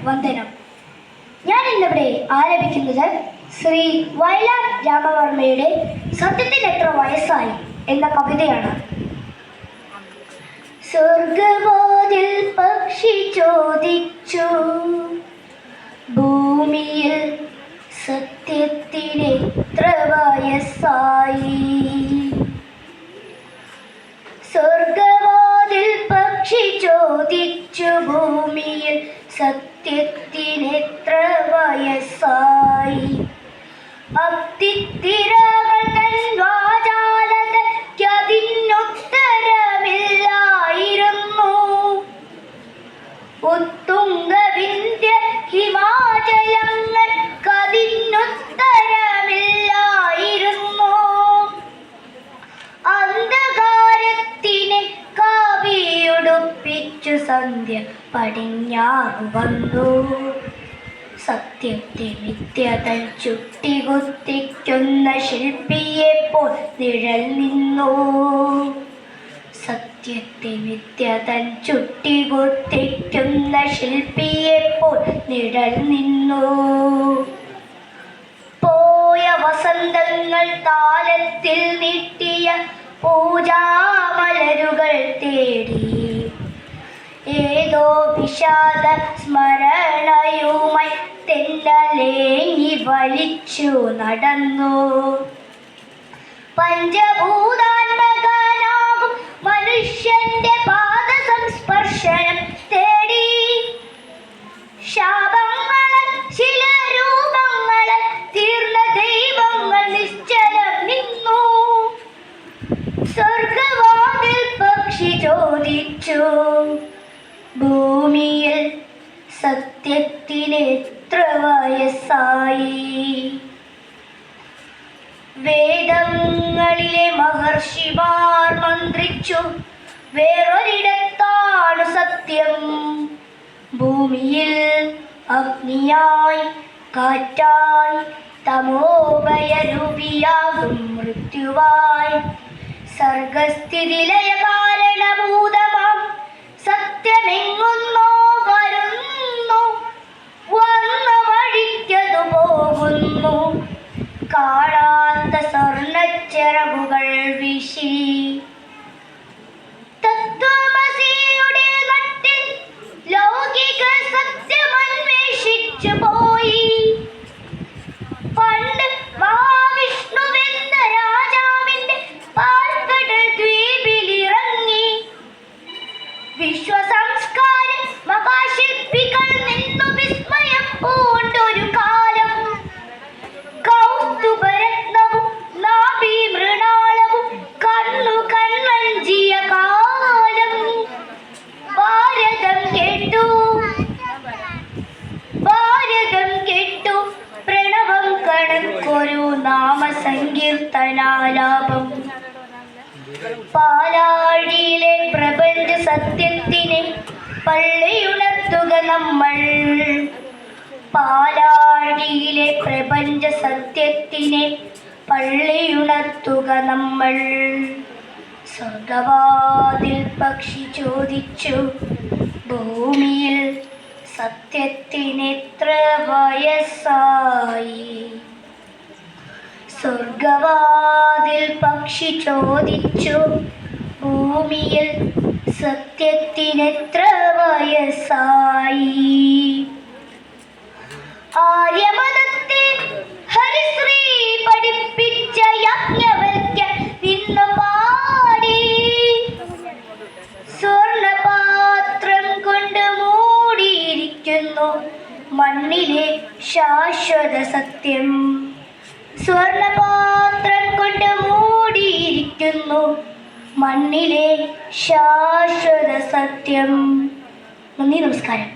വന്ദനം. ഞാൻ ഇന്നിവിടെ ആലപിക്കുന്നത് ശ്രീ വയലാർ രാമവർമ്മയുടെ സത്യത്തിന് എത്ര വയസ്സായി എന്ന കവിതയാണ്. സ്വർഗവാതിൽ പക്ഷി ചോദിച്ചു, ഭൂമിയിൽ സത്യത്തിന് എത്ര വയസ്സായി. സ്വർഗവാതിൽ പക്ഷി ചോദിച്ചു, ഭൂമിയിൽ സത്യത്തിന് എത്ര വയസ്സായി. അത്തിത്തിരകൾ തൻ വാചാലതയ്ക്കതിനുത്തരമില്ലായിരുന്നു. ഉത്തുംഗവിന്ധ്യ ഹിമാചലങ്ങൾക്കതിനുത്തരമില്ലായിരുന്നു. അന്ധകാരത്തിനെ കാവിയുടുപ്പിച്ചു സന്ധ്യ പടിഞ്ഞാറു വന്നു. സത്യത്തെ മിഥ്യതൻ ചുട്ടികുത്തിക്കുന്ന ശില്പിയെപ്പോൾ നിഴൽ നിന്നു. സത്യത്തെ മിഥ്യതൻ ചുട്ടികുത്തിക്കുന്ന ശില്പിയെപ്പോൾ നിഴൽ നിന്നു. പോയ വസന്തങ്ങൾ താലത്തിൽ നീട്ടിയ പൂജാമലരുകൾ തേടി ഏതോ വിഷാദ സ്മരണയുമായി തെന്നലേങ്ങി വലിച്ചു നടന്നു. പഞ്ചഭൂതാത്മകനാകും മനുഷ്യന്റെ പാദസംസ്പർശനം തേടി ശാപങ്ങളാൽ ചില രൂപങ്ങളാൽ തീർന്ന ദൈവങ്ങൾ നിശ്ചലം നിന്നു. സ്വർഗവാതിൽ പക്ഷി ചോദിച്ചു, ഭൂമിയിൽ സത്യത്തിന് എത്ര വയസ്സായി. വേദങ്ങളിലെ മഹർഷിമാർ മന്ത്രിച്ചു, വേറൊരിടത്താണ് സത്യം. ഭൂമിയിൽ അഗ്നിയായി കാറ്റായി തമോഭയരൂപിയാകും മൃത്യുവായി സർഗസ്ഥിതി ലയ കാരണഭൂതമാം സത്യമെങ്ങുന്നോ വരുന്നു. വന്ന വഴിക്കതു പോകുന്നു. കാണാത്ത സ്വർണ്ണച്ചിറകുകൾ വീശി തത്വമസിയുടെ നട്ടിൽ ലൗകിക സത്യമന്വേഷിച്ചു പോയി. പണ്ട് മഹാവിഷ്ണുവെന്ന രാജാവിന്റെ പാൽക്കടൽ ദ്വീപിലിറങ്ങി വിശ്വസംസ്കാര മഹാശില്പികൾ നിന്നു വിസ്മയം പൂണ്ടൊരു കാലം. കൗസ്തുഭരത്നവും നാഭി മൃണാളവും കണ്ണു കൺവഞ്ചിയ കാലം. ഭാരതം കേട്ടു പ്രണവം കണക്കൊരു നാമസങ്കീർത്തനാലാപം. പാലാഴിയിലെ പ്രപഞ്ച സത്യത്തിനെ പള്ളിയുണർത്തുക നമ്മൾ. പാലാഴിയിലെ പ്രപഞ്ച സത്യത്തിനെ പള്ളിയുണർത്തുക നമ്മൾ. സ്വർഗവാതിൽ പക്ഷി ചോദിച്ചു, ഭൂമിയിൽ സത്യത്തിന് എത്ര വയസ്സായി. സ്വർഗവാതിൽ പക്ഷി ചോദിച്ചു, ഭൂമിയിൽ സത്യത്തിന് എത്ര വയസ്സായി. ആര്യമതത്തെ ഹരിശ്രീ പഠിപ്പിച്ച യാജ്ഞവൽക്യൻ നിന്നു പാടി. സ്വർണപാത്രം കൊണ്ട് മൂടിയിരിക്കുന്നു മണ്ണിലെ ശാശ്വത സത്യം. സ്വർണപാത്രം കൊണ്ട് മൂടിയിരിക്കുന്നു മണ്ണിലെ ശാശ്വത സത്യം. നന്ദി, നമസ്കാരം.